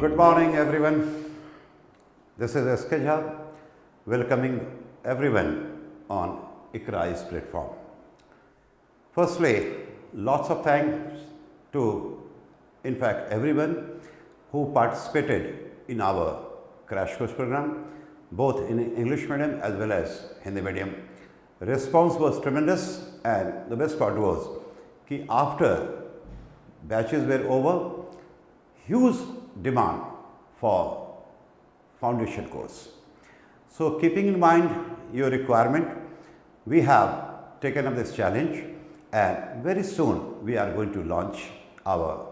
Good morning everyone. This is SK Jha welcoming everyone on ICRA's platform. Firstly, lots of thanks to in fact everyone who participated in our crash course program, both in English medium as well as Hindi medium. Response was tremendous, and the best part was कि after batches were over, huge demand for foundation course. So, keeping in mind your requirement, we have taken up this challenge, and very soon we are going to launch our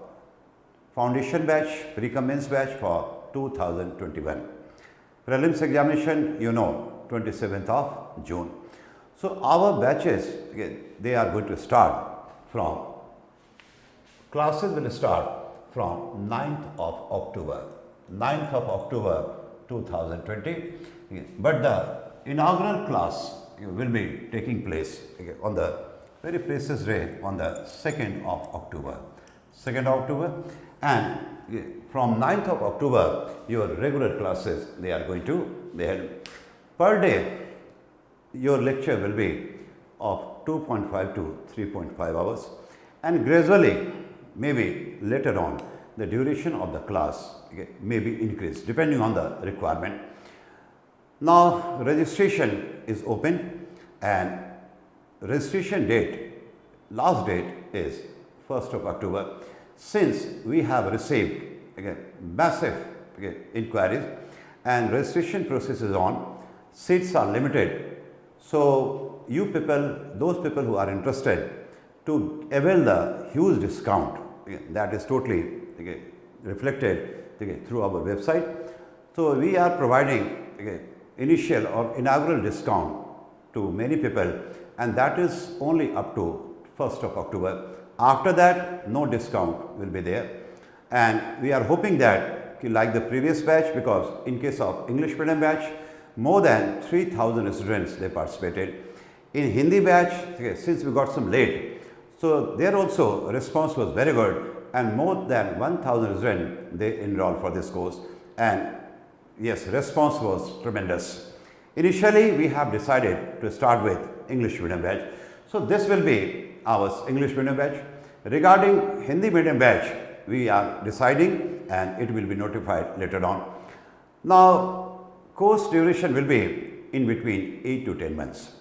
foundation batch, pre-commence batch for 2021. Prelims examination, 27th of June. So, our batches, they are going to start from, classes will start from 9th of October, 9th of October 2020, but the inaugural class will be taking place on the very precious day on the 2nd of October, 2nd of October, and from 9th of October your regular classes they are going to be held. Per day your lecture will be of 2.5 to 3.5 hours, and gradually maybe later on the duration of the class may be increased depending on the requirement. Now, registration is open, and registration date, last date is 1st of October. Since we have received massive inquiries and registration process is on, seats are limited. So, you people, those people who are interested to avail the huge discount that is totally reflected through our website. So, we are providing initial or inaugural discount to many people, and that is only up to 1st of October. After that, no discount will be there, and we are hoping that like the previous batch, because in case of English medium batch, more than 3,000 students they participated. In Hindi batch, since we got some late, so there also response was very good, and more than 1,000 students they enrolled for this course, and yes, response was tremendous. Initially, we have decided to start with English medium batch. So, this will be our English medium batch. Regarding Hindi medium batch, we are deciding, and it will be notified later on. Now, course duration will be in between 8 to 10 months,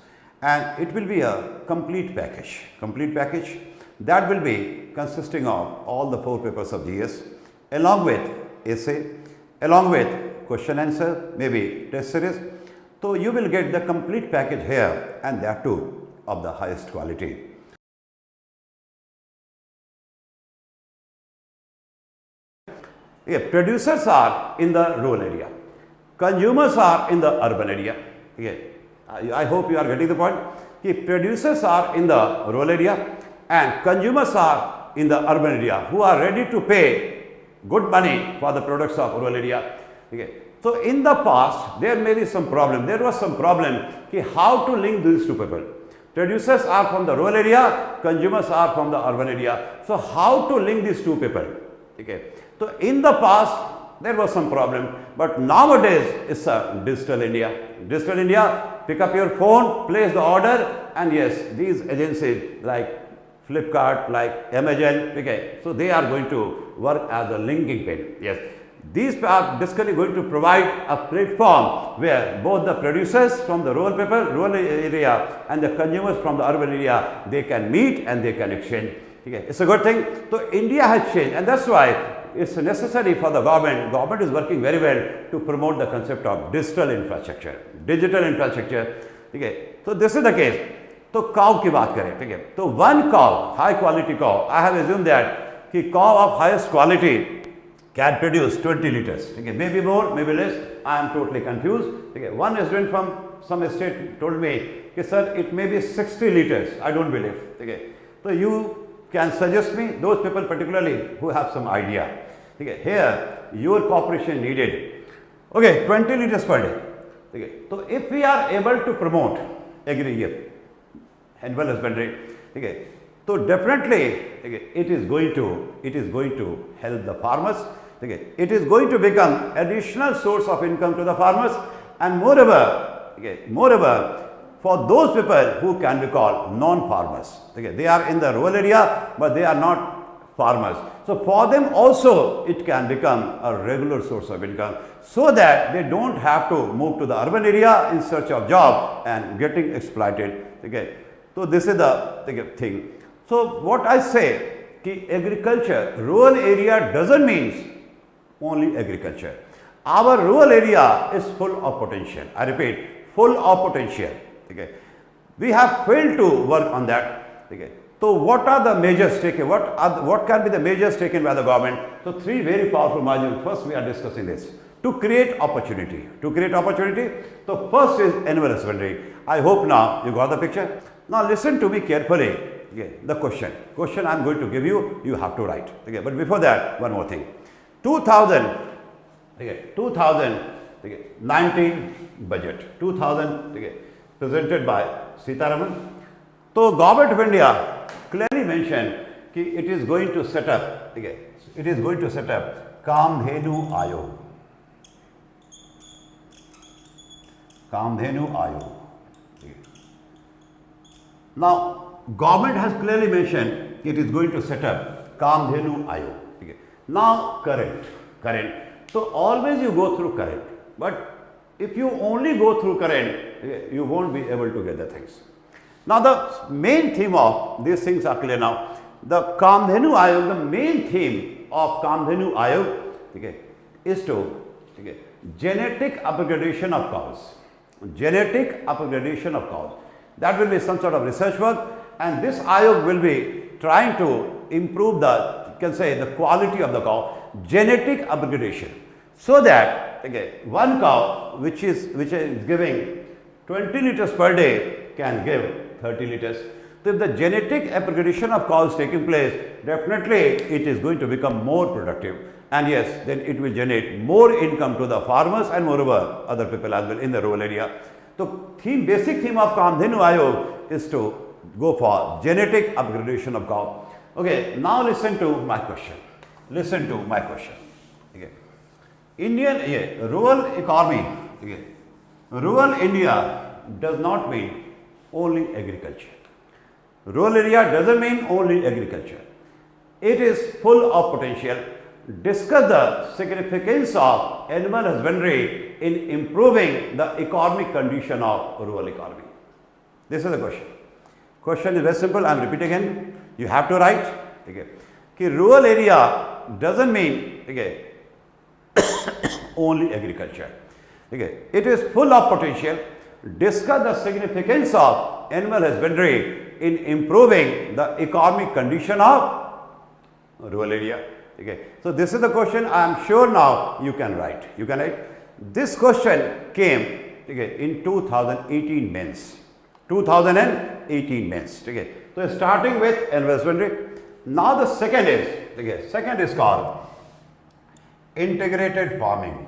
and it will be a complete package that will be consisting of all the 4 papers of GS along with essay, along with question answer, maybe test series. So, you will get the complete package here, and that too of the highest quality. Producers are in the rural area, consumers are in the urban area. I hope you are getting the point. Producers are in the rural area and consumers are in the urban area who are ready to pay good money for the products of rural area. So, in the past there may be some problem, there was some problem how to link these two people. Producers are from the rural area, consumers are from the urban area. So, how to link these two people? So, in the past there was some problem, but nowadays it's a digital India. Digital India, pick up your phone, place the order, and yes, these agencies like Flipkart, like Amazon, so they are going to work as a linking pin. Yes, these are basically going to provide a platform where both the producers from the rural people, rural area, and the consumers from the urban area, they can meet and they can exchange. It's a good thing. So, India has changed, and that's why it's necessary for the government. Government is working very well to promote the concept of digital infrastructure. So, this is the case. So, cow की बात करें, तो one cow, high quality cow, I have assumed that कि cow of highest quality can produce 20 liters. Maybe more, maybe less. I am totally confused. One student from some state told me, sir, it may be 60 liters. I don't believe. So, you can suggest me those people particularly who have some idea. Here your cooperation needed. 20 liters per day. So, if we are able to promote agri animal husbandry, so definitely it is going to help the farmers Okay, it is going to become additional source of income to the farmers, and moreover, okay, moreover, for those people who can be called non-farmers. Okay, they are in the rural area, but they are not farmers. So for them also it can become a regular source of income, so that they don't have to move to the urban area in search of job and getting exploited. Okay, so this is the thing. So what I say, कि agriculture, rural area doesn't mean only agriculture. Our rural area is full of potential. I repeat, full of potential. Okay, we have failed to work on that. Okay, so what are the measures taken? What can be the measures taken by the government? So three very powerful measures. First, we are discussing this to create opportunity. To create opportunity. So first is animal husbandry. I hope now you got the picture. Now listen to me carefully. Okay, the question I am going to give you, you have to write. Okay, but before that, one more thing. 2019 budget. 2000. Okay, presented by Sitaraman. So Government of India clearly mentioned that it is going to set up. Okay, it is going to set up Kamdhenu Ayog. Kamdhenu Ayog. Okay. Now, government has clearly mentioned it is going to set up Kamdhenu Ayog. Okay. Now, current. So, always you go through current, but if you only go through current, you won't be able to get the things. Now, the main theme of these things are clear now. The Kamdhenu Ayog, the main theme of Kamdhenu Ayog, okay, is to genetic upgradation of cows. Genetic upgradation of cows. That will be some sort of research work, and this Ayog will be trying to improve the, you can say, the quality of the cow. Genetic upgradation, so that one cow which is giving 20 liters per day can give 30 liters. So if the genetic upgradation of cows taking place, definitely it is going to become more productive, and yes, then it will generate more income to the farmers and moreover other people as well in the rural area. So basic theme of Kamdhenu Ayog is to go for genetic upgradation of cow. Okay, now listen to my question. Listen to my question. Okay. Rural economy. Okay. Rural India does not mean only agriculture. Rural area doesn't mean only agriculture. It is full of potential. Discuss the significance of animal husbandry in improving the economic condition of rural economy. This is the question. Question is very simple. I am repeating again. You have to write. Okay. Rural area doesn't mean only agriculture. Okay. It is full of potential. Discuss the significance of animal husbandry in improving the economic condition of rural area. Okay. So this is the question. I am sure now you can write. You can write. This question came in 2018 mains. 2018 mains. Okay. So starting with animal husbandry. Now the second is called integrated farming.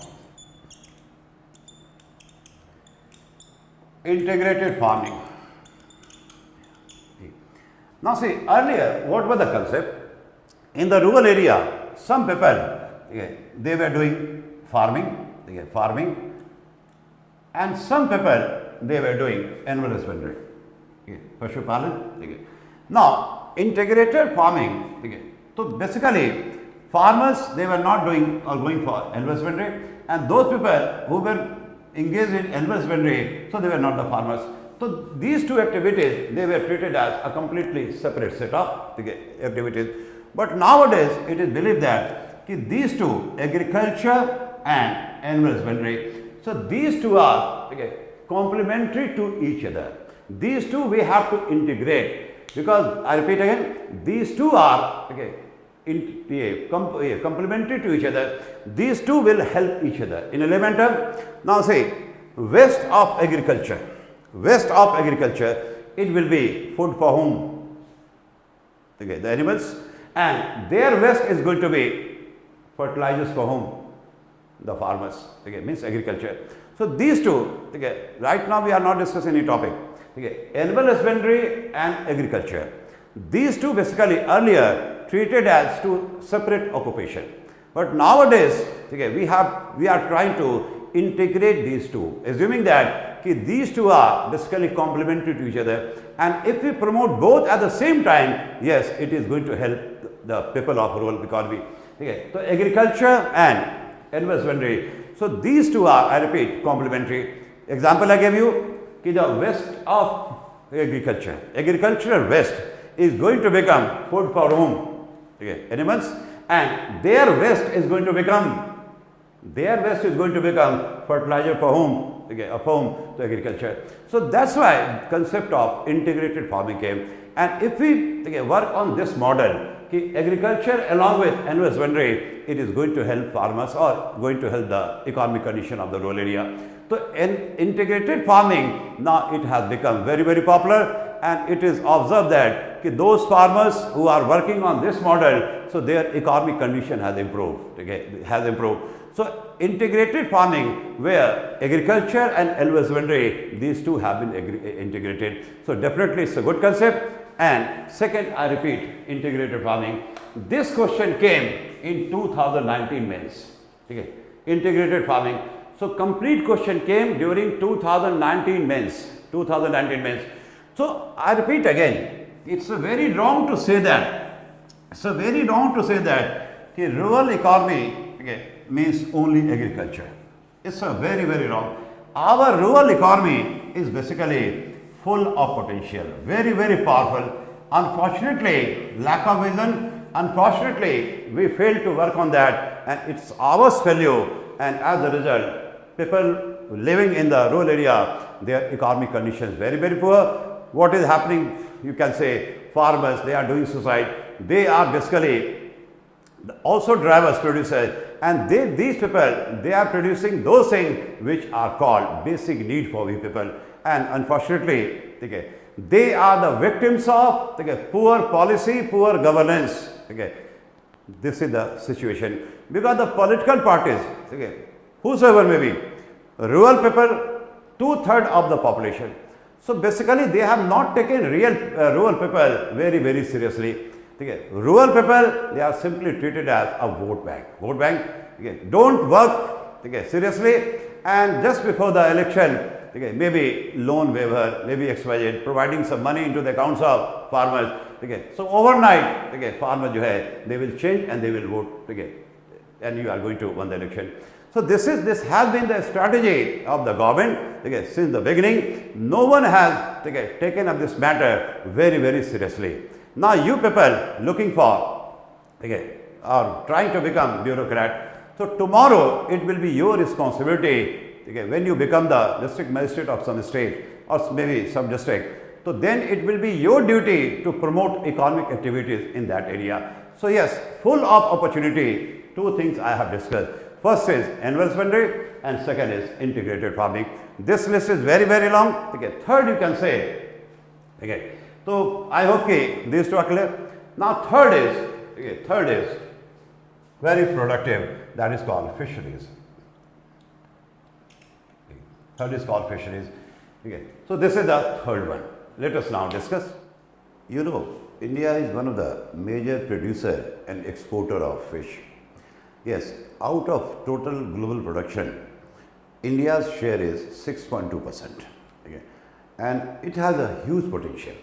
Integrated farming. Now see, earlier what was the concept? In the rural area, some people they were doing farming, and some people they were doing animal husbandry, Pashupalan. Now, integrated farming. So basically, farmers they were not doing or going for animal husbandry, and those people who were engaged in animal husbandry, so they were not the farmers. So these two activities they were treated as a completely separate set of activities. But nowadays it is believed that these two, agriculture and animal husbandry, so these two are complementary to each other. These two we have to integrate, because I repeat again, these two are complementary to each other. These two will help each other in a layman term. Now say waste of agriculture, it will be food for whom? The animals, and their waste is going to be fertilizers for whom? The farmers. Means agriculture. So these two, right now we are not discussing any topic. Animal husbandry and agriculture. These two basically earlier treated as two separate occupation. But nowadays, okay, we are trying to integrate these two, assuming that okay, these two are basically complementary to each other, and if we promote both at the same time, yes, it is going to help the people of rural economy. Okay, so agriculture and husbandry. So these two are, I repeat, complementary. Example I gave you, the waste of agriculture, agricultural waste is going to become food for whom? Okay, animals, and their waste is going to become fertilizer for whom? Okay, of whom? To agriculture. So that's why concept of integrated farming came. And if we work on this model, agriculture along with husbandry, it is going to help farmers or going to help the economic condition of the rural area. So in integrated farming, now it has become very, very popular, and it is observed that those farmers who are working on this model, so their economic condition has improved, So integrated farming, where agriculture and husbandry, these two have been integrated. So definitely it's a good concept. And second, I repeat, integrated farming. This question came in 2019 mains. Okay, integrated farming. So complete question came during 2019 mains. So I repeat again, it's very wrong to say that. Rural economy means only agriculture. It's a very, very wrong. Our rural economy is basically full of potential, very, very powerful. Unfortunately, lack of vision, unfortunately, we failed to work on that, and it's our failure, and as a result, people living in the rural area, their economic conditions very, very poor. What is happening? You can say farmers, they are doing suicide. They are basically also drivers, producers, and these people, they are producing those things which are called basic need for we people. And unfortunately, they are the victims of poor policy, poor governance. This is the situation, because the political parties, whosoever may be, rural people, 2/3 of the population. So basically, they have not taken real rural people very, very seriously. Rural people, they are simply treated as a vote bank. Don't work seriously, and just before the election, maybe loan waiver, maybe XYZ, providing some money into the accounts of farmers. So overnight, farmers they will change and they will vote, and you are going to win the election. So this has been the strategy of the government since the beginning. No one has taken up this matter very, very seriously. Now you people looking for or trying to become bureaucrat. So tomorrow it will be your responsibility when you become the district magistrate of some state or maybe some district. So then it will be your duty to promote economic activities in that area. So yes, full of opportunity. Two things I have discussed. First is annual husbandry and second is integrated farming. This list is very, very long. Third you can say. So I hope these two are clear. Now third is very productive, that is called fisheries. Third is called fisheries. So this is the third one. Let us now discuss. You know, India is one of the major producer and exporter of fish. Yes, out of total global production, India's share is 6.2%. And it has a huge potential.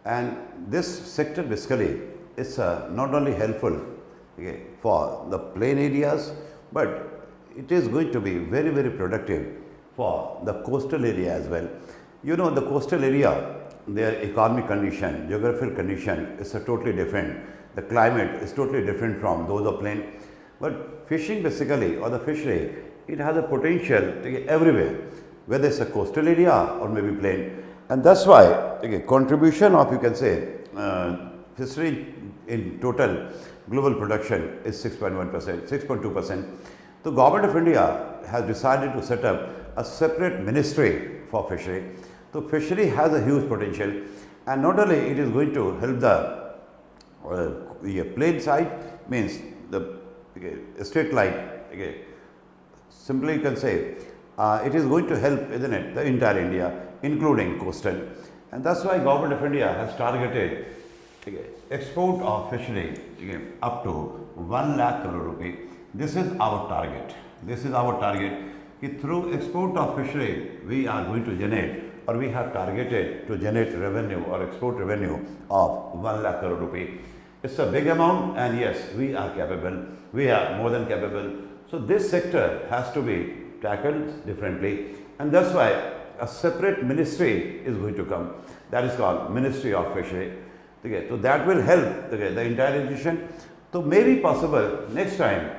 And this sector basically is not only helpful for the plain areas, but it is going to be very, very productive for the coastal area as well. You know, the coastal area, their economic condition, geographical condition is totally different. The climate is totally different from those of plain. But fishing basically, or the fishery, it has a potential everywhere, whether it's a coastal area or maybe plain. And that's why contribution of, you can say, fishery in total global production is 6.1%, 6.2%. The government of India has decided to set up a separate ministry for fishery. So fishery has a huge potential, and not only it is going to help the plain side, means the state like, simply you can say, it is going to help, isn't it, the entire India, including coastal. And that's why government of India has targeted Okay. Export of fishery, okay, up to 1 lakh crore rupee. This is our target. This is our target. Through export of fishery, we are going to generate, or we have targeted to generate revenue or export revenue of 1 lakh crore rupee. It's a big amount, and yes, we are capable. We are more than capable. So this sector has to be tackled differently, and that's why a separate ministry is going to come. That is called Ministry of Fishery. Okay, so that will help the entire institution. So maybe possible next time,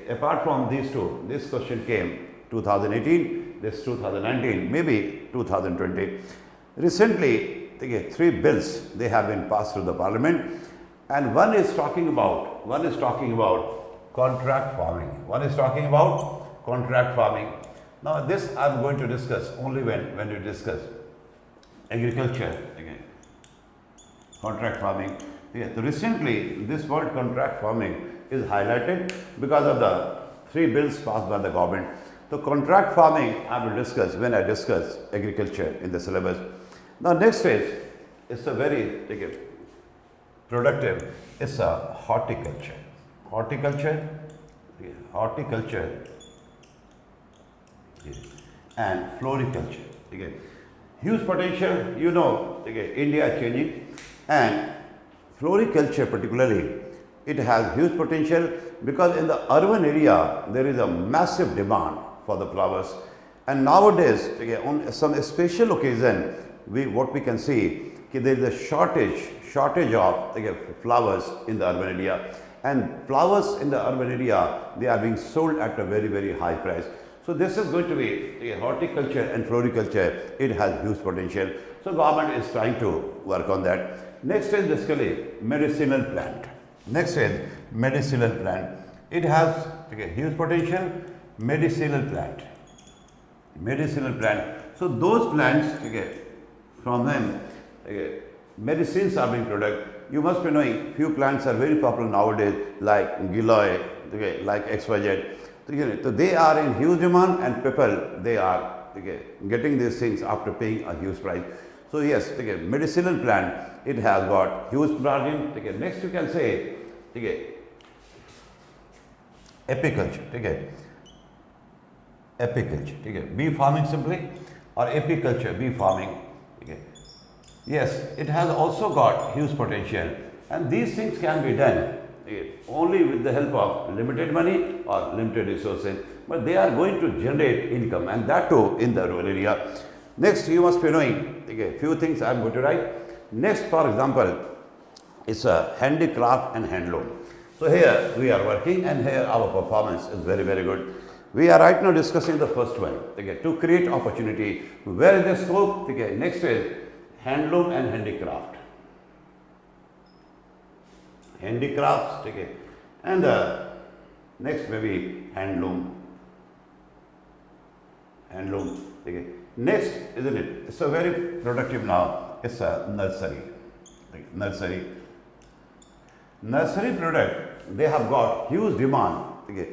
apart from these two, this question came 2018, this 2019, maybe 2020. Recently, 3 bills they have been passed through the parliament, and one is talking about contract farming. One is talking about contract farming. Now this I am going to discuss only when we discuss agriculture again. Contract farming. So recently this word contract farming is highlighted because of the 3 bills passed by the government. So contract farming I will discuss when I discuss agriculture in the syllabus. Now next is, it's a very productive, it's a horticulture. Horticulture and floriculture. Again, huge potential, you know, India is changing, and floriculture particularly, it has huge potential because in the urban area there is a massive demand for the flowers, and nowadays on some special occasion what we can see there is a shortage of flowers in the urban area, and flowers in the urban area they are being sold at a very high price. So this is going to be horticulture and floriculture. It has huge potential. So government is trying to work on that. Next is basically medicinal plant. Next is medicinal plant. It has huge potential. Medicinal plant. Medicinal plant. So those plants from them medicines are being produced. You must be knowing few plants are very popular nowadays like Giloy, like XYZ. So they are in huge demand, and people they are getting these things after paying a huge price. So yes, medicinal plant, it has got huge margin. Next you can say apiculture. Apiculture, bee farming simply, or apiculture, bee farming. Yes, it has also got huge potential, and these things can be done only with the help of limited money or limited resources, but they are going to generate income, and that too in the rural area. Next, you must be knowing few things I am going to write. Next, for example, is a handicraft and handloom. So here we are working, and here our performance is very good. We are right now discussing the first one, to create opportunity. Where is the scope? Next is handloom and handicraft. Handicrafts, and next maybe handloom. Next, isn't it? It's a very productive now. It's a nursery. Nursery product, they have got huge demand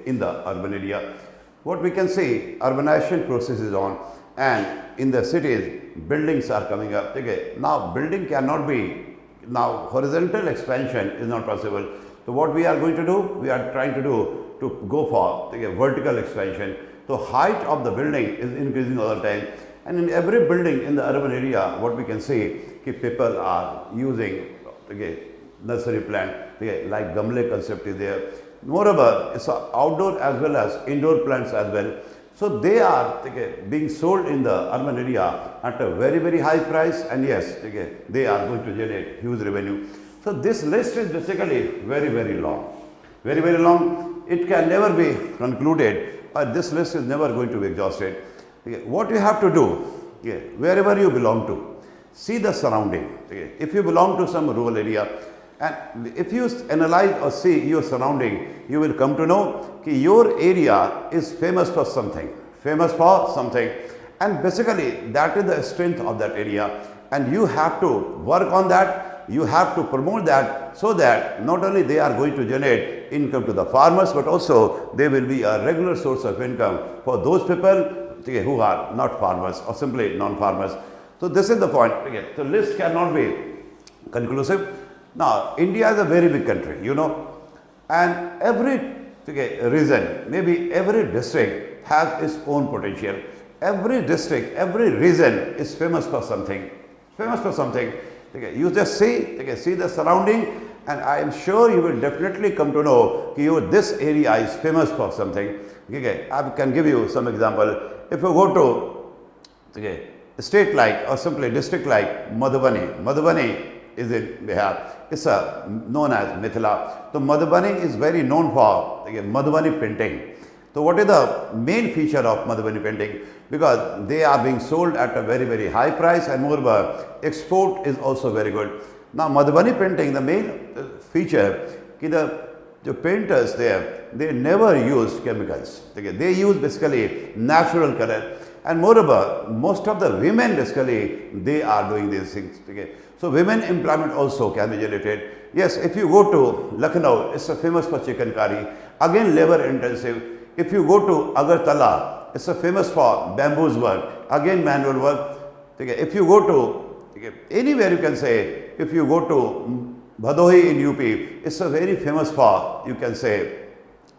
in the urban area. What we can see, urbanization process is on, and in the cities, buildings are coming up. Now, building cannot be, now horizontal expansion is not possible. So what we are going to do? We are trying to do to go for vertical expansion. So height of the building is increasing all the time, and in every building in the urban area, what we can see, people are using nursery plant, like gamle concept is there. Moreover, it's outdoor as well as indoor plants as well. So they are being sold in the urban area at a very high price, and yes, they are going to generate huge revenue. So this list is basically very long. Very long. It can never be concluded, but this list is never going to be exhausted. What you have to do, wherever you belong to, see the surrounding. If you belong to some rural area, and if you analyze or see your surrounding, you will come to know that your area is famous for something, and basically that is the strength of that area, and you have to work on that, you have to promote that, so that not only they are going to generate income to the farmers, but also they will be a regular source of income for those people who are not farmers or simply non-farmers. So this is the point. So list cannot be conclusive. Now, India is a very big country, you know, and every region, maybe every district has its own potential. Every district, every region is famous for something, famous for something. Okay, you just see the surrounding, and I am sure you will definitely come to know that this area is famous for something. Okay, I can give you some example. If you go to a state like or simply district like Madhavani is in Bihar. It's known as Mithila. So Madhavani is very known for Madhavani painting. So what is the main feature of Madhavani painting? Because they are being sold at a very, very high price, and moreover export is also very good. Now Madhavani painting, the main feature, the painters there, they never use chemicals. They use basically natural color, and moreover most of the women basically they are doing these things. So women employment also can be generated. Yes, if you go to Lucknow, it's famous for chicken curry, again labor intensive. If you go to Agartala, it's famous for bamboo's work, again manual work. If you go to anywhere, you can say, if you go to Bhadohi in UP, it's very famous for, you can say,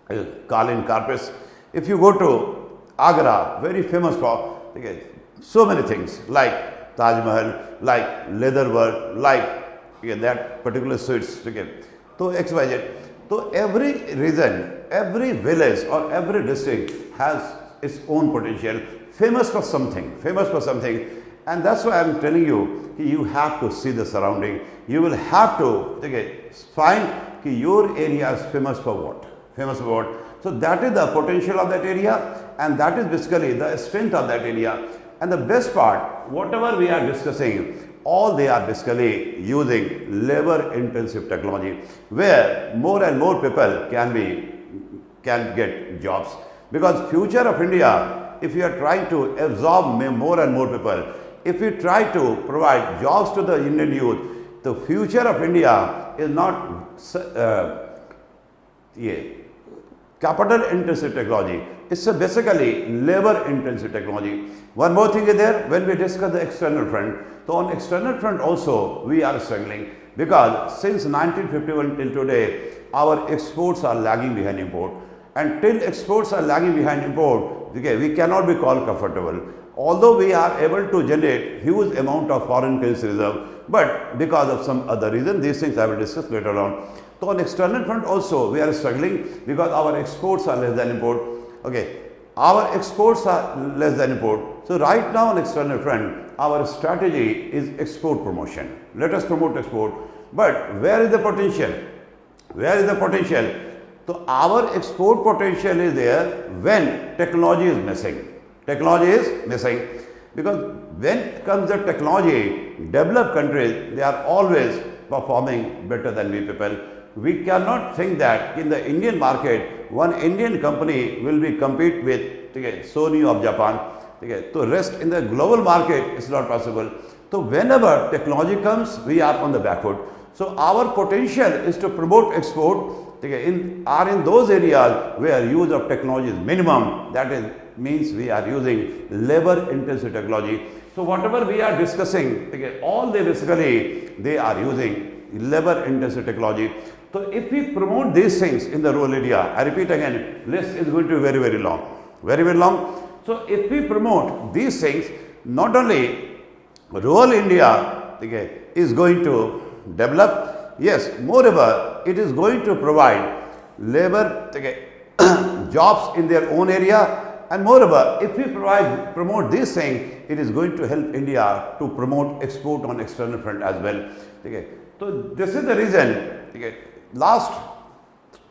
Kalin carpets. If you go to Agra, very famous for so many things like Taj Mahal, like leather work, like that particular sweets. So XYZ. So every region, every village or every district has its own potential, famous for something, and that's why I am telling you, you have to see the surrounding. You will have to find your area is famous for what? Famous for what? So that is the potential of that area, and that is basically the strength of that area. And the best part, whatever we are discussing, all they are basically using labor intensive technology, where more and more people can get jobs. Because future of India, if you are trying to absorb more and more people, if you try to provide jobs to the Indian youth, the future of India is not capital intensive technology. It's basically labor intensive technology. One more thing is there, when we discuss the external front, so on external front also we are struggling, because since 1951 till today, our exports are lagging behind import, and till exports are lagging behind import, we cannot be called comfortable. Although we are able to generate huge amount of foreign currency reserve, but because of some other reason, these things I will discuss later on. So on external front also we are struggling, because our exports are less than import. Our exports are less than import. So right now on external front, our strategy is export promotion. Let us promote export. But where is the potential? Where is the potential? So our export potential is there when technology is missing. Technology is missing, because when comes the technology, developed countries, they are always performing better than we people. We cannot think that in the Indian market, one Indian company will be compete with Sony of Japan. To rest in the global market, it's not possible. So whenever technology comes, we are on the back foot. So our potential is to promote export in those areas where use of technology is minimum. That means we are using labor intensive technology. So whatever we are discussing, all they are using labor intensive technology. So if we promote these things in the rural area, I repeat again, list is going to be very, very long, very, very long. So if we promote these things, not only rural India is going to develop, yes, moreover, it is going to provide labor jobs in their own area, and moreover, if we promote these things, it is going to help India to promote export on external front as well. So this is the reason. Last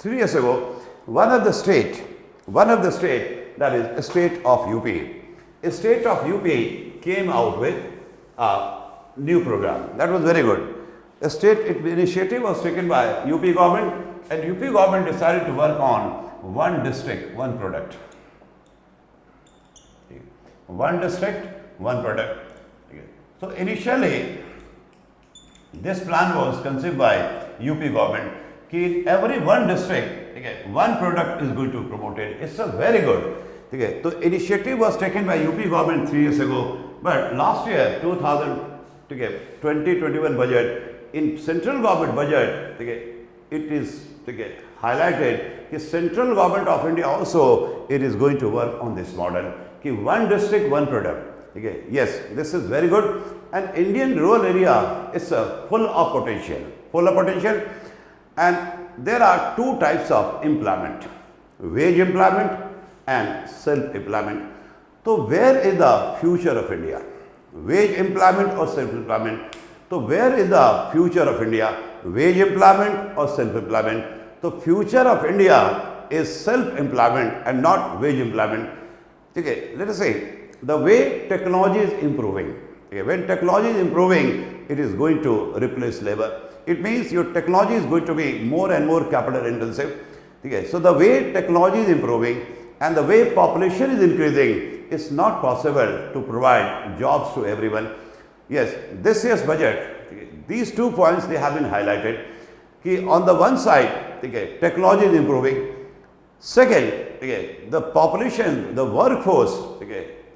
3 years ago, one of the state, that is a state of UP. A state of UP came out with a new program. That was very good. A state initiative was taken by UP government, and UP government decided to work on one district, one product. One district, one product. So initially, this plan was conceived by UP government. In every one district, one product is going to promote it. It's a very good. So initiative was taken by UP government 3 years ago, but last year 2021 budget, in central government budget, it is highlighted that central government of India also it is going to work on this model. One district, one product. Yes, this is very good. And Indian rural area is full of potential, and there are two types of employment: wage employment and self-employment. So where is the future of India? Wage employment or self-employment? So where is the future of India? Wage employment or self-employment? The future of India is self-employment and not wage employment. Let us say the way technology is improving. When technology is improving, it is going to replace labor. It means your technology is going to be more and more capital intensive. So the way technology is improving and the way population is increasing, it's not possible to provide jobs to everyone. Yes, this year's budget, these 2 points they have been highlighted. On the one side, technology is improving. Second, the population, the workforce,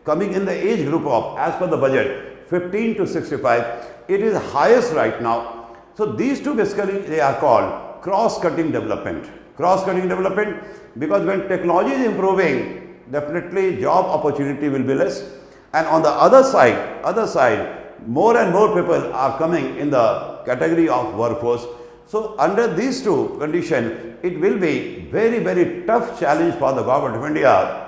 coming in the age group of, as per the budget, 15 to 65, it is highest right now. So these two basically they are called cross-cutting development. Cross-cutting development, because when technology is improving, definitely job opportunity will be less. And on the other side, more and more people are coming in the category of workforce. So under these two conditions, it will be very, very tough challenge for the government of India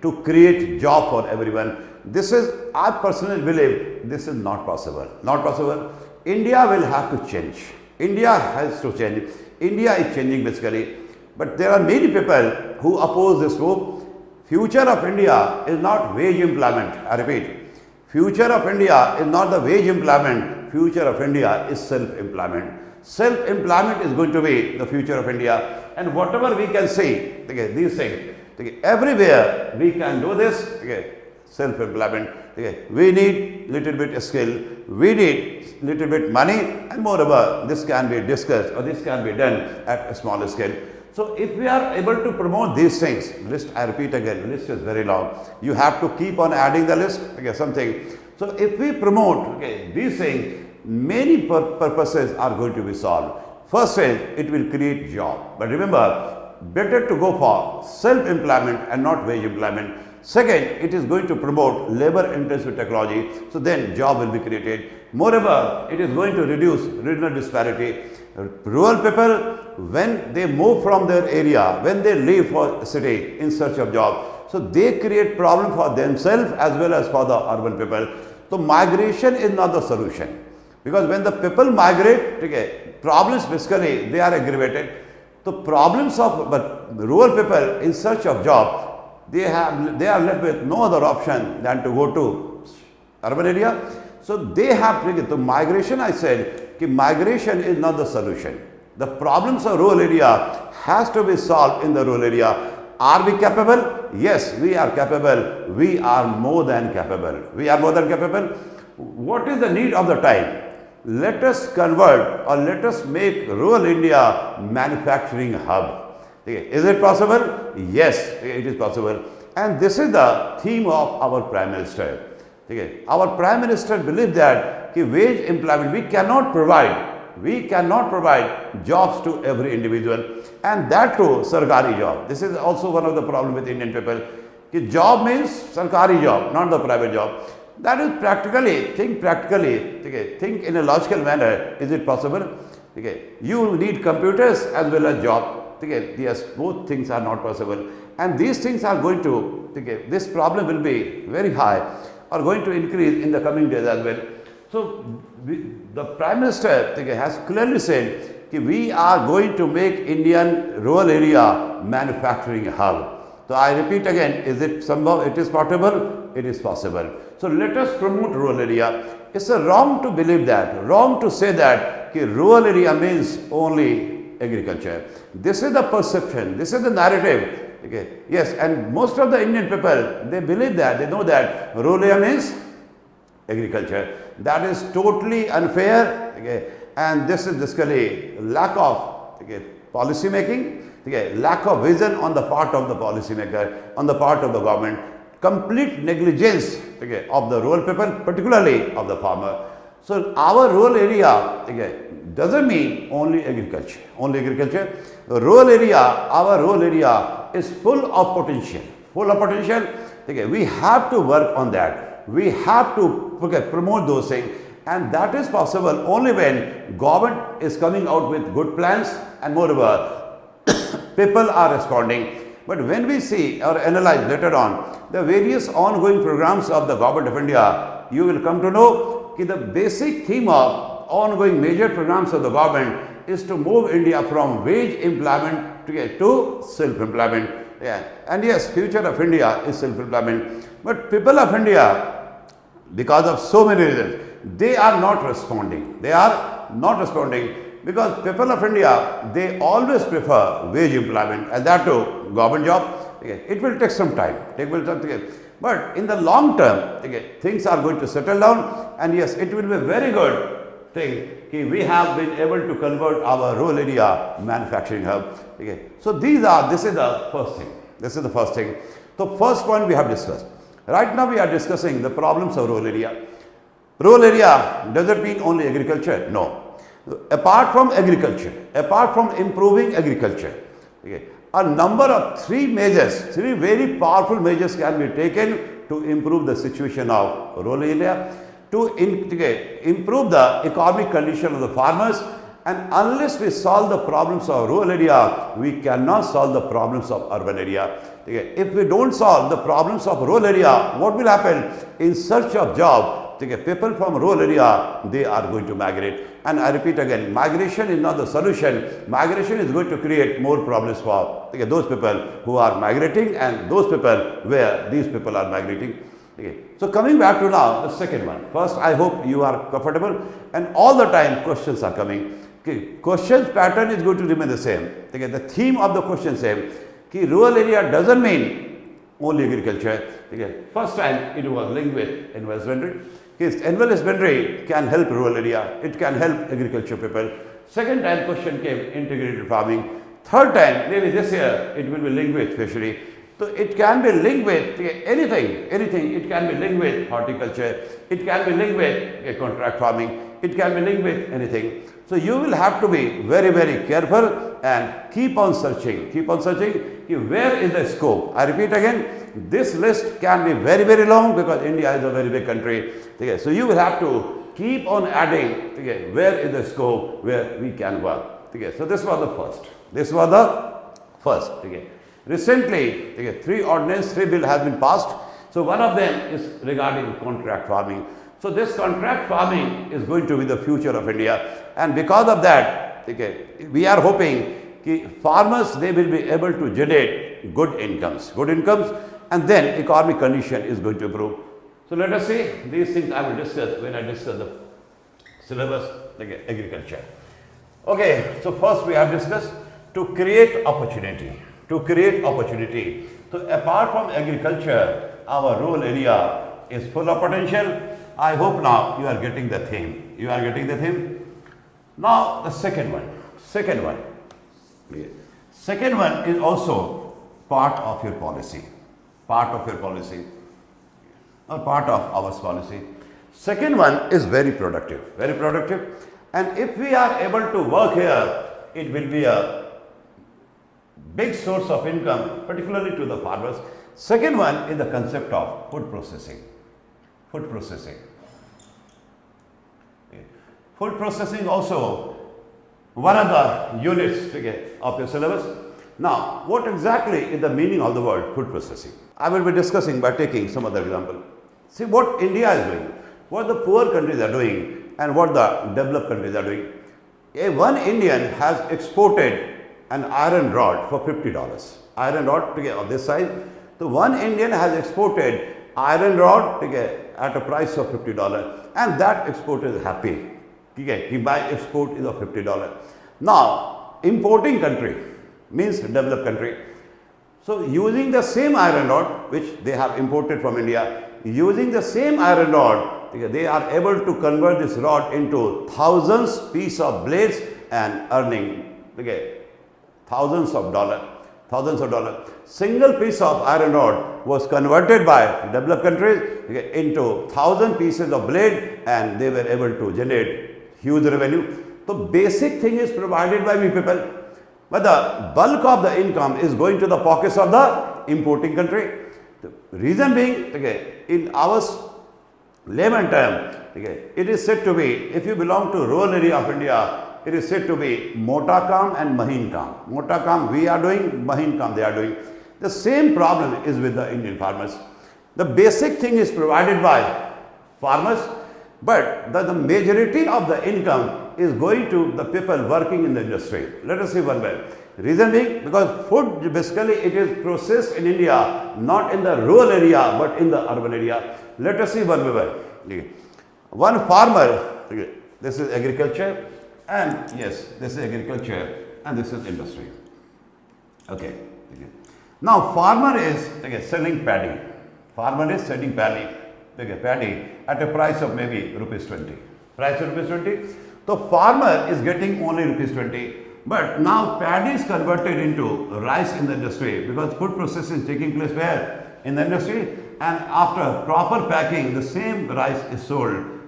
to create job for everyone. This is, I personally believe, this is not possible. Not possible. India will have to change. India has to change. India is changing basically. But there are many people who oppose this move. Future of India is not wage employment. I repeat. Future of India is not the wage employment. Future of India is self-employment. Self-employment is going to be the future of India. And whatever we can see, these things, everywhere we can do this. Self-employment. We need little bit skill, we need little bit money, and moreover, this can be discussed or this can be done at a smaller scale. So if we are able to promote these things, list, I repeat again, list is very long. You have to keep on adding the list, something. So if we promote, these things, many purposes are going to be solved. First is, it will create job. But remember, better to go for self-employment and not wage employment. Second, it is going to promote labor-intensive technology, so then job will be created. Moreover, it is going to reduce regional disparity. Rural people, when they move from their area, when they leave for city in search of job, so they create problem for themselves as well as for the urban people. So migration is not the solution, because when the people migrate, problems basically they are aggravated. The problems of rural people in search of job, they are left with no other option than to go to urban area. So they have the migration. I said migration is not the solution. The problems of rural area has to be solved in the rural area. Are we capable? Yes, we are capable. We are more than capable. We are more than capable. What is the need of the time? Let us convert or let us make rural India manufacturing hub. Is it possible? Yes, it is possible. And this is the theme of our Prime Minister. Our Prime Minister believes that wage employment, we cannot provide jobs to every individual, and that too sarkari job. This is also one of the problems with Indian people. Job means sarkari job, not the private job. That is practically, think in a logical manner. Is it possible? You need computers as well as job. Yes, both things are not possible, and these things are going to, this problem will be very high or going to increase in the coming days as well. So the Prime Minister has clearly said we are going to make Indian rural area manufacturing hub. So I repeat again, is it somehow it is possible? It is possible. So let us promote rural area. It's wrong to believe that, wrong to say that rural area means only agriculture. This is the perception, this is the narrative. Yes, and most of the Indian people, they believe that, they know that rural area means agriculture. That is totally unfair, and this is basically lack of policy making, lack of vision on the part of the policy maker, on the part of the government, complete negligence of the rural people, particularly of the farmer. So our rural area, again, doesn't mean only agriculture. Only agriculture. Rural area, our rural area is full of potential. Full of potential. Okay, we have to work on that. We have to promote those things, and that is possible only when government is coming out with good plans, and moreover, people are responding. But when we see or analyze later on the various ongoing programs of the government of India, you will come to know that the basic theme of ongoing major programs of the government is to move India from wage employment to self-employment. Yeah. And yes, future of India is self-employment. But people of India, because of so many reasons, they are not responding. They are not responding because people of India, they always prefer wage employment, and that too government job. Okay. It will take some time. But in the long term, okay, things are going to settle down, and yes, it will be a very good thing. We have been able to convert our rural area manufacturing hub. Okay. So this is the first thing. This is the first thing. So first point we have discussed. Right now we are discussing the problems of rural area. Rural area doesn't mean only agriculture. No. Apart from agriculture, apart from improving agriculture, okay, a number of three very powerful measures can be taken to improve the situation of rural area, to improve the economic condition of the farmers. And unless we solve the problems of rural area, we cannot solve the problems of urban area. Okay. If we don't solve the problems of rural area, what will happen? In search of job, people from rural area, they are going to migrate. And I repeat again, migration is not the solution. Migration is going to create more problems for those people who are migrating and those people where these people are migrating. Okay. So coming back to now the second one. First, I hope you are comfortable, and all the time questions are coming. Okay. Questions pattern is going to remain the same. Okay. The theme of the question same. Okay. Rural area doesn't mean only agriculture. Okay. First time it was linked with animal husbandry. Okay. Animal husbandry can help rural area. It can help agriculture people. Second time question came integrated farming. Third time, maybe this year, it will be linked with fishery. So it can be linked with anything. It can be linked with horticulture. It can be linked with contract farming. It can be linked with anything. So you will have to be very, very careful and keep on searching. Keep on searching. Where is the scope? I repeat again, this list can be very, very long because India is a very big country. Okay, so you will have to keep on adding. Okay, where is the scope where we can work? Okay, so this was the first. This was the first. Okay. Recently, 3 bills have been passed. So one of them is regarding contract farming. So this contract farming is going to be the future of India, and because of that, we are hoping farmers, they will be able to generate good incomes, and then economic condition is going to improve. So let us see these things I will discuss when I discuss the syllabus agriculture. Okay, so first we have discussed to create opportunity. To create opportunity. So apart from agriculture, our rural area is full of potential. I hope now you are getting the theme. You are getting the theme. Now the second one. Second one is also part of your policy. Part of your policy. Or part of our policy. Second one is very productive. Very productive. And if we are able to work here, it will be a big source of income, particularly to the farmers. Second one is the concept of food processing. Food processing. Okay. Food processing also one of the units of your syllabus. Now, what exactly is the meaning of the word food processing? I will be discussing by taking some other example. See what India is doing, what the poor countries are doing, and what the developed countries are doing. One Indian has exported an iron rod for $50. Iron rod of this size. So one Indian has exported iron rod at a price of $50, and that exporter is happy. He buy export is of $50. Now importing country means developed country. So using the same iron rod which they have imported from India, using the same iron rod, they are able to convert this rod into thousands piece of blades and earning thousands of dollars. thousands of dollars. Single piece of iron rod was converted by developed countries into 1,000 pieces of blade, and they were able to generate huge revenue. So basic thing is provided by we people, but the bulk of the income is going to the pockets of the importing country. The reason being, in our layman term, it is said to be, if you belong to rural area of India, it is said to be mota kaam and mahin kaam. Mota kaam we are doing, mahin kaam they are doing. The same problem is with the Indian farmers. The basic thing is provided by farmers, but the majority of the income is going to the people working in the industry. Let us see one way. Reason being, because food basically it is processed in India, not in the rural area, but in the urban area. Let us see one way. One farmer, this is agriculture, and yes, this is agriculture, and this is industry. Okay. Now farmer is selling paddy. Farmer is selling paddy. Paddy at a price of maybe rupees 20. Price of rupees 20. So farmer is getting only rupees 20. But now paddy is converted into rice in the industry, because food processing is taking place where? In the industry, and after proper packing, the same rice is sold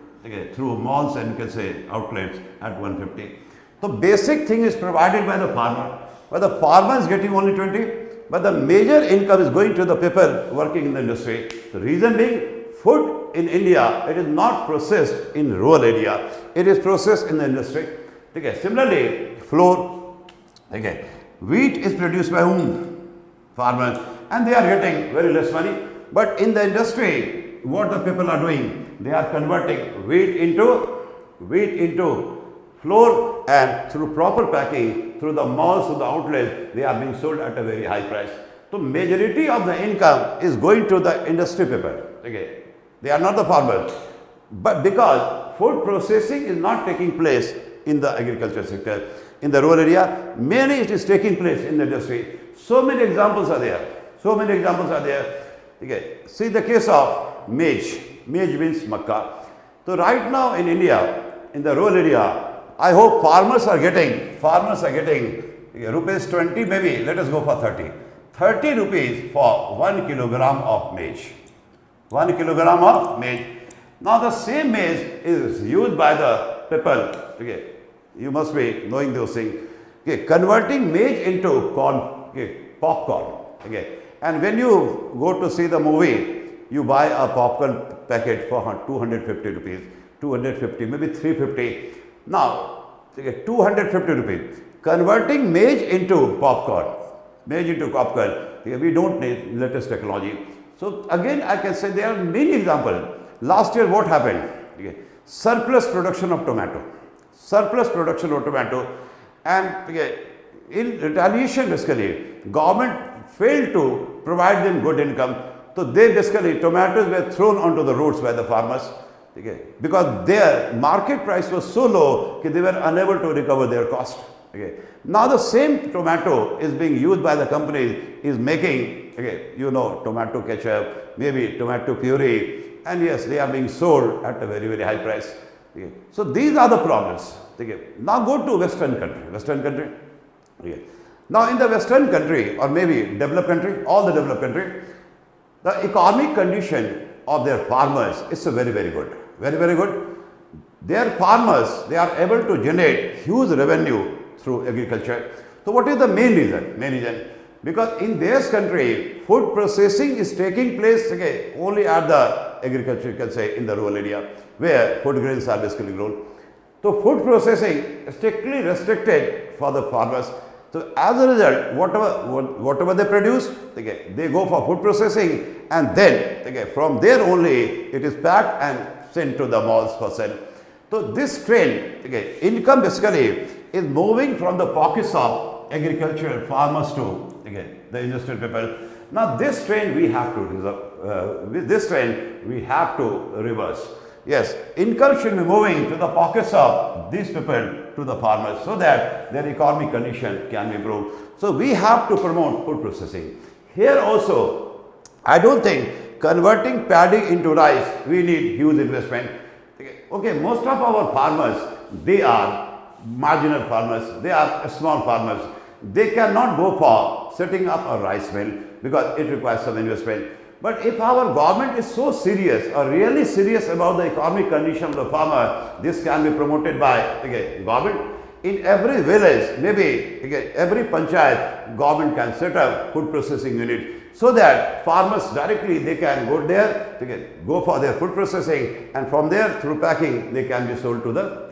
through malls and you can say outlets at 150. So basic thing is provided by the farmer, but the farmer is getting only 20, but the major income is going to the people working in the industry. The reason being, food in India, it is not processed in rural area, it is processed in the industry. Similarly, flour, wheat is produced by whom? Farmers, and they are getting very less money. But in the industry, what the people are doing? They are converting wheat into flour, and through proper packing, through the malls, through the outlets, they are being sold at a very high price. So majority of the income is going to the industry people. They are not the farmers. But because food processing is not taking place in the agriculture sector, in the rural area, mainly it is taking place in the industry. So many examples are there. So many examples are there. See the case of maize. Maize means makka. So right now in India, in the rural area, I hope farmers are getting rupees 20, maybe let us go for 30. 30 rupees for 1 kilogram of maize. 1 kilogram of maize. Now the same maize is used by the people. You must be knowing those things. Converting maize into corn, popcorn. And when you go to see the movie, you buy a popcorn packet for 250 rupees, 250, maybe 350. Now, 250 rupees. Converting maize into popcorn, we don't need latest technology. So again, I can say there are many examples. Last year, what happened? Surplus production of tomato. Surplus production of tomato, and in retaliation, basically, government failed to provide them good income. So they basically, tomatoes were thrown onto the roads by the farmers, because their market price was so low that they were unable to recover their cost. Now the same tomato is being used by the companies, is making, tomato ketchup, maybe tomato puree, and yes, they are being sold at a very, very high price. So these are the problems. Now go to Western country. Now in the Western country, or maybe developed country, all the developed country, the economic condition of their farmers is very, very good. Very, very good. Their farmers, they are able to generate huge revenue through agriculture. So what is the main reason? Because in this country, food processing is taking place only at the agriculture, you can say, in the rural area, where food grains are basically grown. So food processing is strictly restricted for the farmers. So as a result, whatever they produce, they go for food processing, and then from there only it is packed and sent to the malls for sale. So this trend, income basically is moving from the pockets of agricultural farmers to the industrial people. Now this trend we have to reverse. Yes, income should be moving to the pockets of these people to the farmers, so that their economic condition can be improved. So we have to promote food processing. Here also, I don't think converting paddy into rice, we need huge investment. Most of our farmers, they are marginal farmers, they are small farmers. they cannot go for setting up a rice mill because it requires some investment. But if our government is so serious or really serious about the economic condition of the farmer, this can be promoted by government. In every village, maybe every panchayat, government can set up food processing unit so that farmers directly they can go there, go for their food processing, and from there through packing they can be sold to the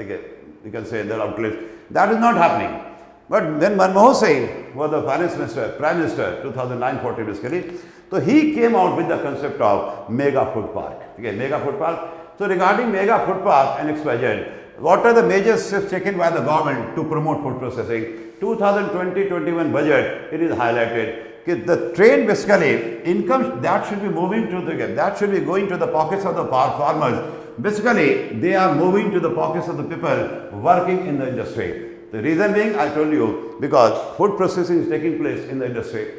you can say their outlets. That is not happening. But when Manmohan Singh was the finance minister, prime minister, 2009-14 basically, so he came out with the concept of mega food park. Mega food park. So regarding mega food park and XYZ, what are the major steps taken by the government to promote food processing? 2020-21 budget, it is highlighted. The trade basically income that should be moving to that should be going to the pockets of the farmers. Basically, they are moving to the pockets of the people working in the industry. The reason being, I told you, because food processing is taking place in the industry.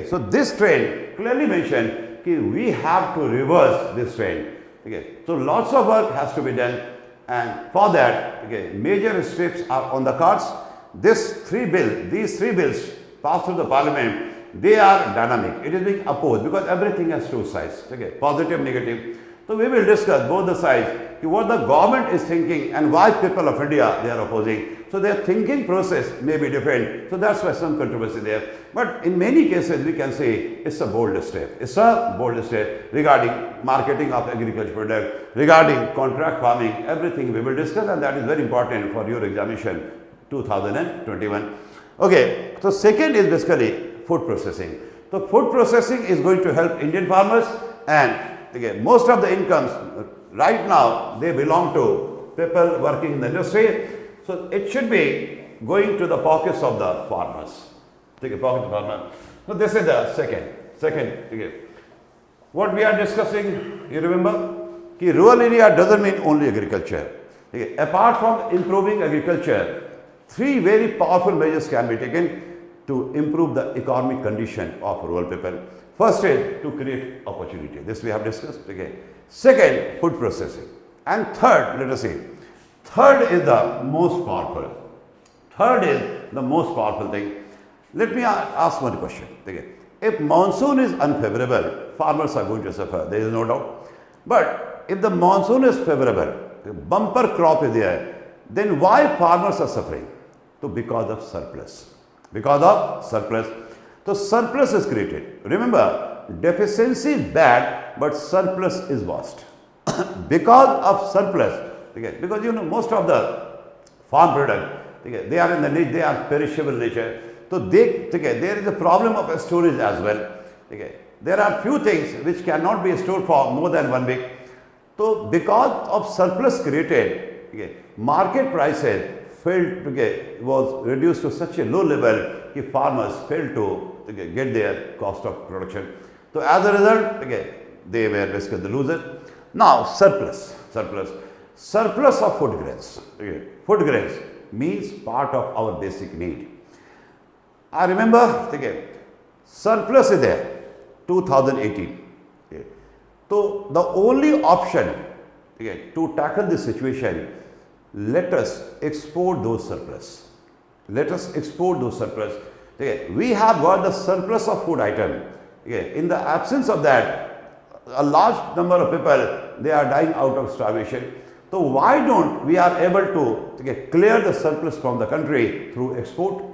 So this trend clearly mentioned we have to reverse this trend. So lots of work has to be done, and for that, major steps are on the cards. These three bills passed through the parliament, they are dynamic. It is being opposed because everything has two sides, positive, negative. So we will discuss both the sides, what the government is thinking and why people of India they are opposing. So their thinking process may be different. So that's why some controversy there. But in many cases we can say it's a bold step. It's a bold step regarding marketing of agriculture product, regarding contract farming, everything we will discuss, and that is very important for your examination 2021. Okay, so second is basically food processing. So food processing is going to help Indian farmers, and most of the incomes right now they belong to people working in the industry. So it should be going to the pockets of the farmers. Pockets of farmers. So this is the second. What we are discussing, you remember? Rural area doesn't mean only agriculture. Apart from improving agriculture, three very powerful measures can be taken to improve the economic condition of rural people. First is to create opportunity. This we have discussed. Second, food processing. And third, let us see. Third is the most powerful. Thing. Let me ask one question. If monsoon is unfavorable, farmers are going to suffer. There is no doubt. But if the monsoon is favorable, the bumper crop is there, then why farmers are suffering? So because of surplus. So surplus is created. Remember, deficiency is bad, but surplus is worst. Because of surplus, because most of the farm product, they are in the niche, they are perishable nature. So there is a problem of storage as well. There are few things which cannot be stored for more than 1 week. So because of surplus created, market prices was reduced to such a low level that farmers failed to get their cost of production. So as a result, they were basically the loser. Now surplus of food grains. Food grains means part of our basic need. I remember surplus is there 2018. So the only option to tackle this situation, let us export those surplus. We have got the surplus of food item. In the absence of that, a large number of people they are dying out of starvation. So why don't we are able to clear the surplus from the country through export?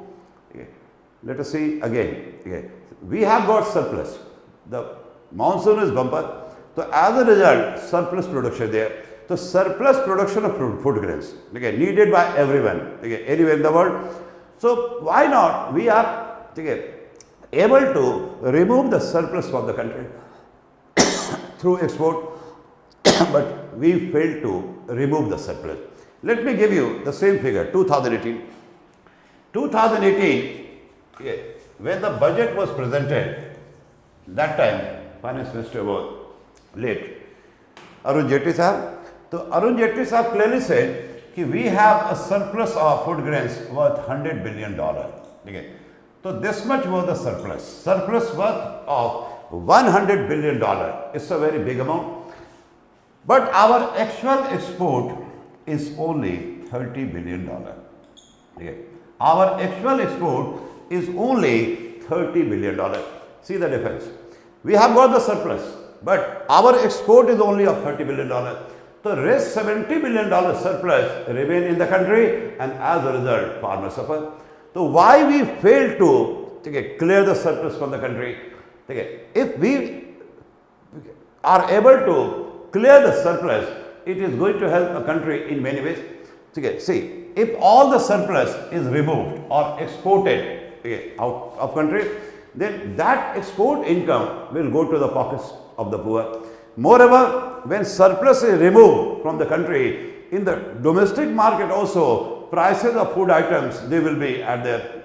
Let us see again. We have got surplus. The monsoon is bumper. So as a result, surplus production there. So surplus production of food grains needed by everyone anywhere in the world. So why not we are able to remove the surplus from the country through export, but we failed to remove the surplus. Let me give you the same figure 2018. 2018, when the budget was presented, that time finance minister was late, Arun Jaitley sahab. So Arun Jaitley sahab clearly said that we have a surplus of food grains worth $100 billion. So this much was the surplus worth of $100 billion. It's a very big amount. But our actual export is only $30 billion. Our actual export is only $30 billion. See the difference. We have got the surplus, but our export is only of $30 billion. The rest $70 billion surplus remain in the country, and as a result, farmers suffer. So why we fail to clear the surplus from the country? If we are able to clear the surplus, it is going to help a country in many ways. See, if all the surplus is removed or exported out of country, then that export income will go to the pockets of the poor. Moreover, when surplus is removed from the country, in the domestic market also, prices of food items, they will be at their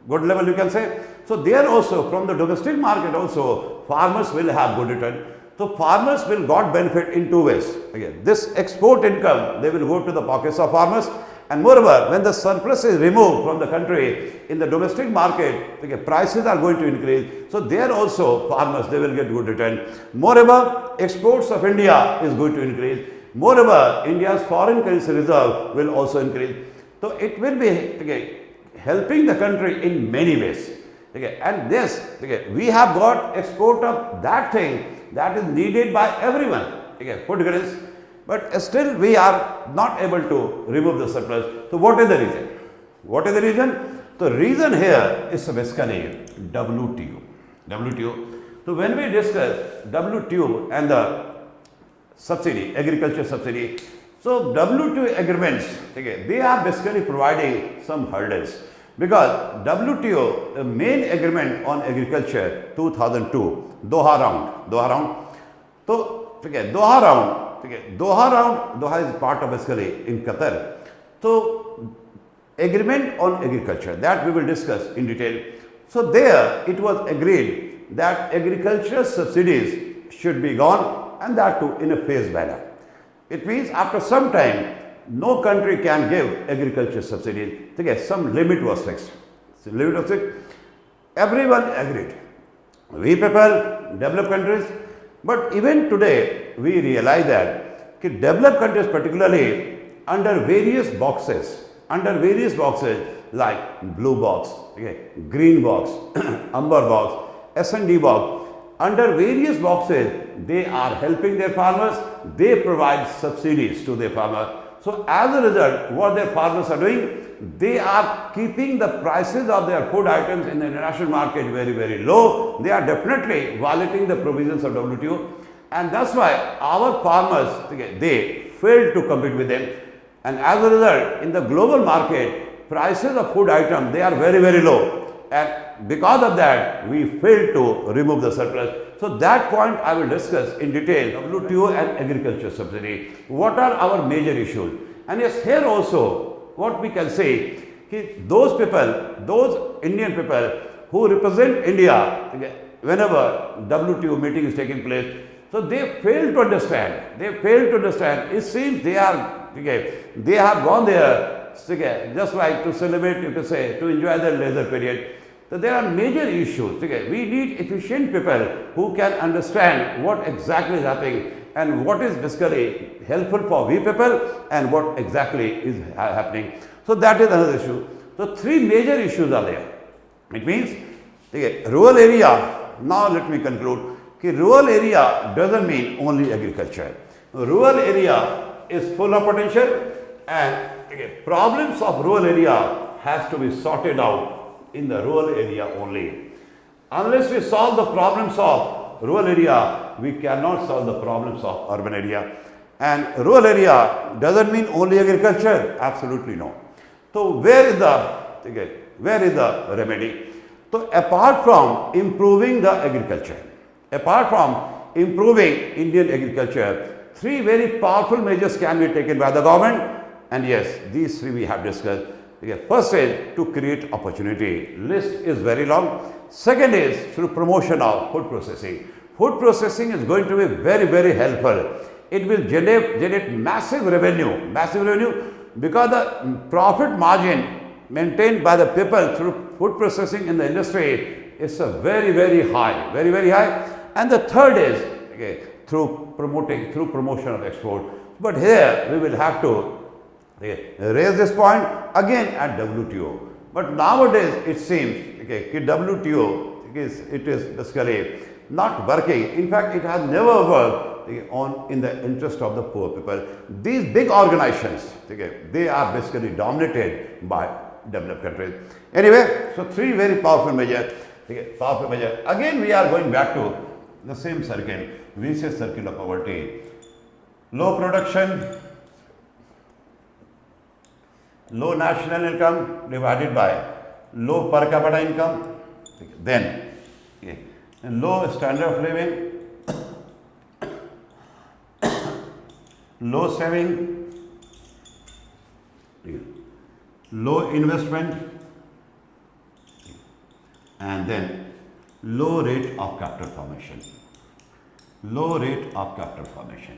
good level, you can say. So there also, from the domestic market also, farmers will have good return. So farmers will got benefit in two ways. Again, this export income, they will go to the pockets of farmers. And moreover, when the surplus is removed from the country, in the domestic market, prices are going to increase. So there also, farmers, they will get good return. Moreover, exports of India is going to increase. Moreover, India's foreign currency reserve will also increase. So it will be helping the country in many ways. And this, we have got export of that thing that is needed by everyone, food grains, but still we are not able to remove the surplus. So what is the reason? What is the reason? The reason here is basically WTO. So when we discuss WTO and the subsidy, agriculture subsidy, so WTO agreements, they are basically providing some hurdles. Because WTO, the main agreement on agriculture, 2002, Doha round. So, Doha is part of basically in Qatar. So, agreement on agriculture, that we will discuss in detail. So, there it was agreed that agricultural subsidies should be gone, and that too in a phased manner. It means after some time, no country can give agriculture subsidies. Some limit was fixed. Everyone agreed. We people, developed countries, but even today we realize that developed countries particularly under various boxes like blue box, green box, amber box, S&D box, under various boxes they are helping their farmers, they provide subsidies to their farmers. So as a result, what their farmers are doing, they are keeping the prices of their food items in the international market very, very low. They are definitely violating the provisions of WTO, and that's why our farmers, they failed to compete with them. And as a result, in the global market, prices of food items, they are very, very low. And because of that, we failed to remove the surplus. So that point I will discuss in detail, WTO and agriculture subsidy. What are our major issues? And yes, here also, what we can say, those people, those Indian people who represent India, whenever WTO meeting is taking place, so they fail to understand. It seems they have gone there, just like to celebrate, you can say, to enjoy their leisure period. So there are major issues. We need efficient people who can understand what exactly is happening and what is basically helpful for we people and what exactly is happening. So that is another issue. So three major issues are there. It means rural area. Now let me conclude. Rural area doesn't mean only agriculture. Rural area is full of potential, and problems of rural area has to be sorted out in the rural area only. Unless we solve the problems of rural area, we cannot solve the problems of urban area. And rural area doesn't mean only agriculture. Absolutely no. So where is the remedy? So apart from improving the agriculture, apart from improving Indian agriculture, three very powerful measures can be taken by the government. And yes, these three we have discussed. First is to create opportunity. List is very long. Second is through promotion of food processing. Food processing is going to be very, very helpful. It will generate massive revenue because the profit margin maintained by the people through food processing in the industry is a very, very high, And the third is through promotion of export. But here we will have to raise this point again at WTO. But nowadays it seems okay, कि WTO it is basically not working. In fact, it has never worked in the interest of the poor people. These big organizations, okay, they are basically dominated by developed countries. Anyway, so three very powerful measures. Okay, powerful measure. Again, we are going back to the same circle, vicious circle of poverty. Low production, low national income divided by low per capita income, then okay, low standard of living, low saving, low investment, and then low rate of capital formation. Low rate of capital formation.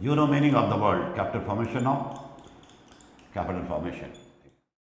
You know meaning of the word capital formation now? Capital formation.